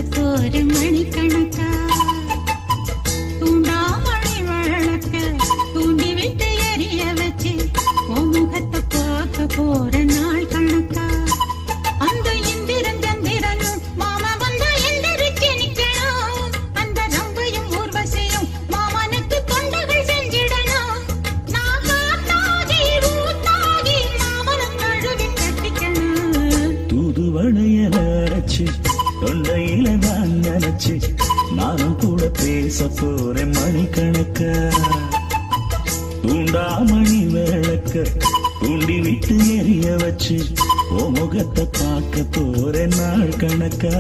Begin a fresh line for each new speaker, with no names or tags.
போற மணிக்கணக்கா தூண்டாமணி வழக்க தூண்டி விட்டு எரிய வச்சு உன் முகத்தை பார்க்க போற நாள் கணக்கா அந்த இந்திரன் சந்திரனும் மாமா வந்தா எந்திரிச்சு நிக்கணும் அந்த ரம்பையும் ஊர்வசியும் மாமனுக்கு தொண்டுகள் செஞ்சிடணும் நான் காத்தாகி ஊத்தாகி மாமனை கழுவி கட்டிக்கணும்
தூதுவளையல அரைச்சு தொண்டையில நான் நினைச்சு நானும் கூட பேச போறேன் மணிக்கணக்கா தூண்டாமணி விளக்க தூண்டி விட்டு எரிய வச்சு ஓ முகத்தை பார்க்க போறேன் நாள் கணக்கா